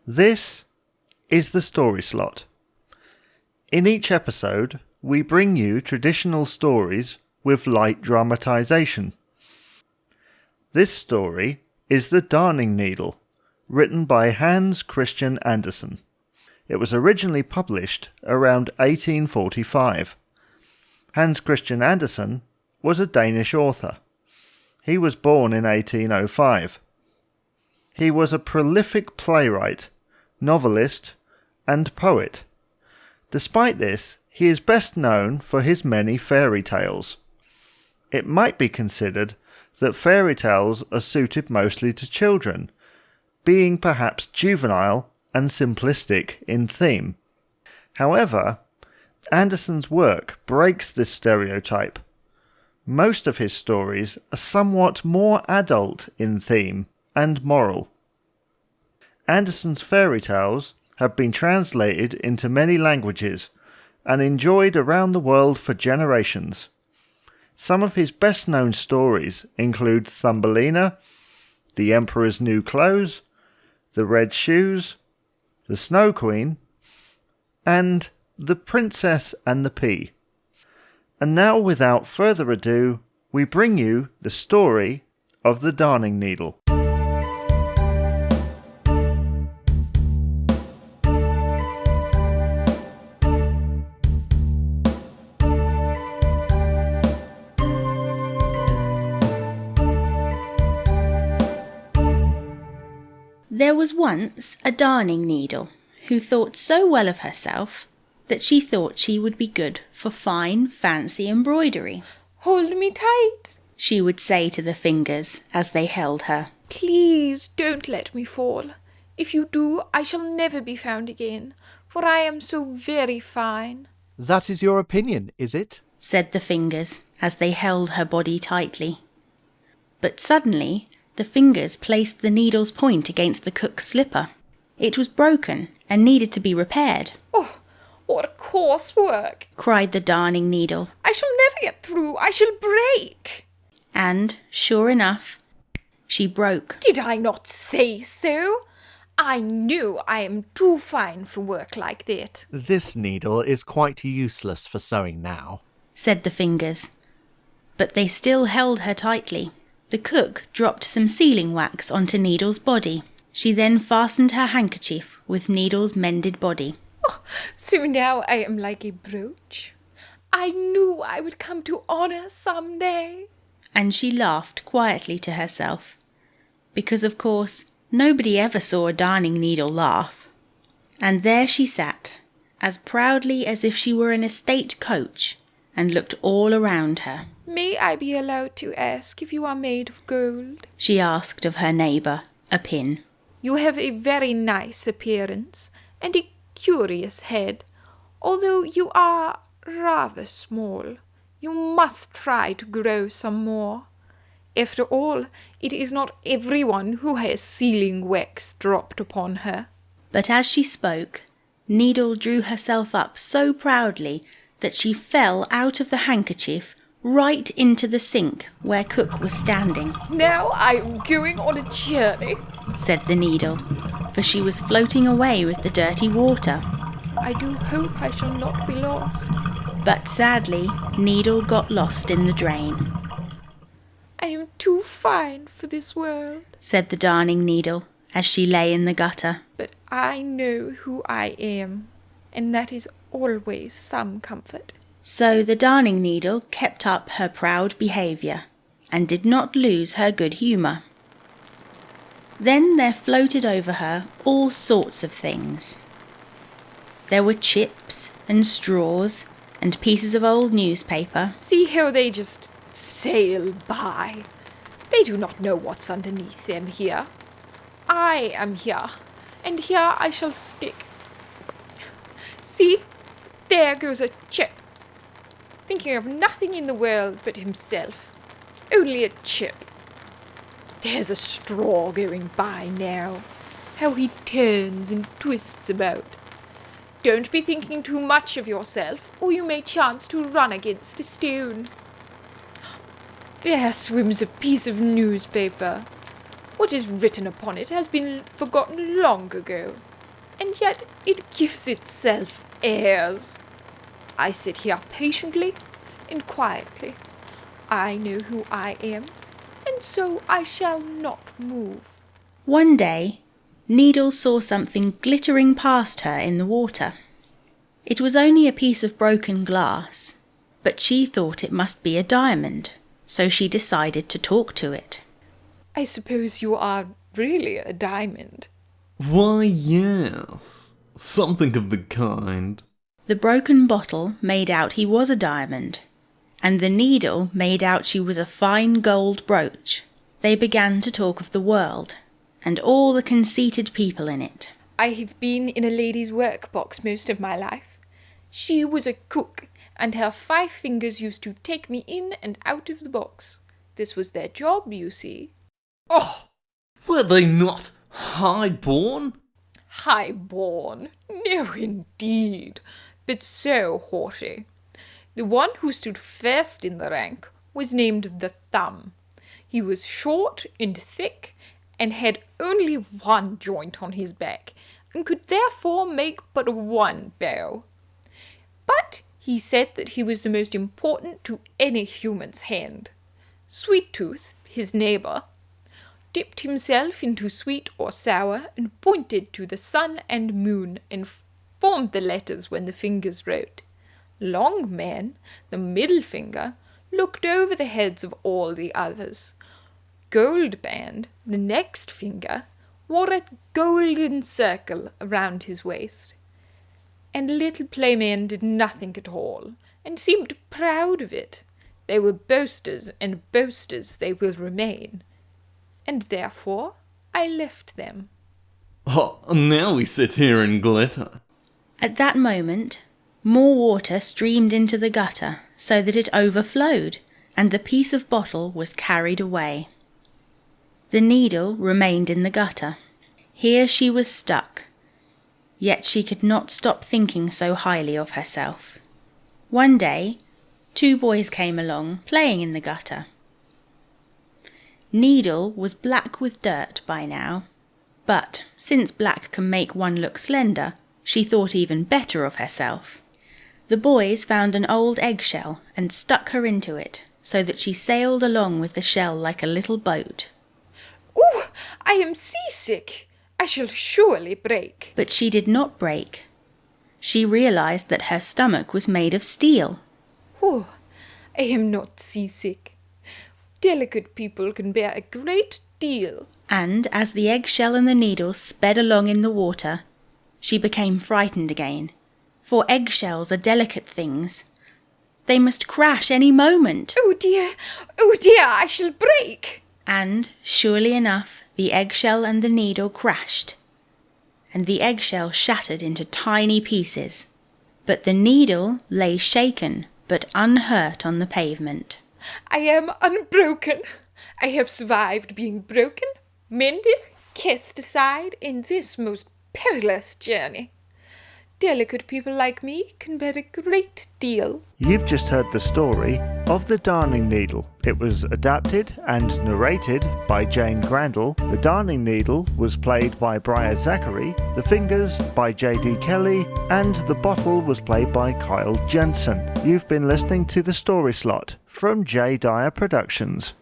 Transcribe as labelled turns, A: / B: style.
A: This is the Story Slot. In each episode, we bring you traditional stories with light dramatisation. This story is The Darning Needle, written by Hans Christian Andersen. It was originally published around 1845. Hans Christian Andersen was a Danish author. He was born in 1805. He was a prolific playwright, novelist, and poet. Despite this, he is best known for his many fairy tales. It might be considered that fairy tales are suited mostly to children, being perhaps juvenile and simplistic in theme. However, Andersen's work breaks this stereotype. Most of his stories are somewhat more adult in theme and moral. Andersen's fairy tales have been translated into many languages and enjoyed around the world for generations. Some of his best-known stories include Thumbelina, The Emperor's New Clothes, The Red Shoes, The Snow Queen, and The Princess and the Pea. And now, without further ado, we bring you the story of The Darning Needle.
B: There was once a darning needle who thought so well of herself that she thought she would be good for fine, fancy embroidery.
C: "Hold me tight,"
B: she would say to the fingers as they held her.
C: "Please don't let me fall. If you do, I shall never be found again, for I am so very fine."
D: "That is your opinion, is it?"
B: said the fingers as they held her body tightly. But suddenly the fingers placed the needle's point against the cook's slipper. It was broken and needed to be repaired.
C: "Oh, what coarse work!"
B: cried the darning needle.
C: "I shall never get through. I shall break."
B: And, sure enough, she broke.
C: "Did I not say so? I know I am too fine for work like that."
D: "This needle is quite useless for sewing now,"
B: said the fingers. But they still held her tightly. The cook dropped some sealing wax onto Needle's body. She then fastened her handkerchief with Needle's mended body.
C: "Oh, so now I am like a brooch. I knew I would come to honour some day."
B: And she laughed quietly to herself, because of course nobody ever saw a darning needle laugh. And there she sat, as proudly as if she were in a state coach, and looked all around her.
C: "May I be allowed to ask if you are made of gold?"
B: she asked of her neighbour, a pin.
C: "You have a very nice appearance, and a curious head, although you are rather small. You must try to grow some more. After all, it is not everyone who has sealing wax dropped upon her."
B: But as she spoke, Needle drew herself up so proudly that she fell out of the handkerchief right into the sink where Cook was standing.
C: "Now I am going on a journey,"
B: said the needle, for she was floating away with the dirty water.
C: "I do hope I shall not be lost."
B: But sadly, Needle got lost in the drain.
C: "I am too fine for this world,"
B: said the darning needle as she lay in the gutter.
C: "but I know who I am, and that is always some comfort."
B: So the darning needle kept up her proud behaviour and did not lose her good humour. Then there floated over her all sorts of things. There were chips and straws and pieces of old newspaper.
C: "See how they just sail by. They do not know what's underneath them here. I am here, and here I shall stick. See, there goes a chip, thinking of nothing in the world but himself. Only a chip. There's a straw going by now. How he turns and twists about. Don't be thinking too much of yourself, or you may chance to run against a stone. There swims a piece of newspaper. What is written upon it has been forgotten long ago. and yet it gives itself airs. I sit here patiently and quietly. I know who I am, and so I shall not move.
B: One day, Needle saw something glittering past her in the water. It was only a piece of broken glass, but she thought it must be a diamond, so she decided to talk to it.
C: I suppose you are really a diamond.
E: Why, yes. Something of the kind.
B: The broken bottle made out he was a diamond, and the needle made out she was a fine gold brooch. They began to talk of the world, and all the conceited people in it.
C: I have been in a lady's workbox most of my life. She was a cook, and her 5 fingers used to take me in and out of the box. This was their job, you see.
E: Oh! Were they not high-born?
C: High-born? No, indeed, but so haughty. The one who stood first in the rank was named the Thumb. He was short and thick, and had only one joint on his back, and could therefore make but one bow. But he said that he was the most important to any human's hand. Sweet Tooth, his neighbour, dipped himself into sweet or sour, and pointed to the sun and moon, and formed the letters when the fingers wrote. Long Man, the middle finger, looked over the heads of all the others. Gold Band, the next finger, wore a golden circle around his waist. And Little Playman did nothing at all, and seemed proud of it. They were boasters, and boasters they will remain. And therefore I left them.
E: Oh, now we sit here and glitter.
B: At that moment, more water streamed into the gutter so that it overflowed, and the piece of bottle was carried away. The needle remained in the gutter. Here she was stuck, yet she could not stop thinking so highly of herself. One day, 2 boys came along, playing in the gutter. Needle was black with dirt by now, but since black can make one look slender, she thought even better of herself. The boys found an old eggshell and stuck her into it, so that she sailed along with the shell like a little boat.
C: "Ooh, I am seasick. I shall surely break."
B: But she did not break. She realized that her stomach was made of steel.
C: "Ooh, I am not seasick. Delicate people can bear a great deal."
B: And as the eggshell and the needle sped along in the water, she became frightened again, for eggshells are delicate things. They must crash any moment.
C: Oh dear, I shall break."
B: And, surely enough, the eggshell and the needle crashed, and the eggshell shattered into tiny pieces. But the needle lay shaken but unhurt on the pavement.
C: "I am unbroken. I have survived being broken, mended, cast aside in this most perilous journey. Delicate people like me can bear a great deal."
A: You've just heard the story of The Darning Needle. It was adapted and narrated by Jane Grandle. The Darning Needle was played by Briar Zachary, The Fingers by J.D. Kelly, and The Bottle was played by Kyle Jensen. You've been listening to The Story Slot from J. Dyer Productions.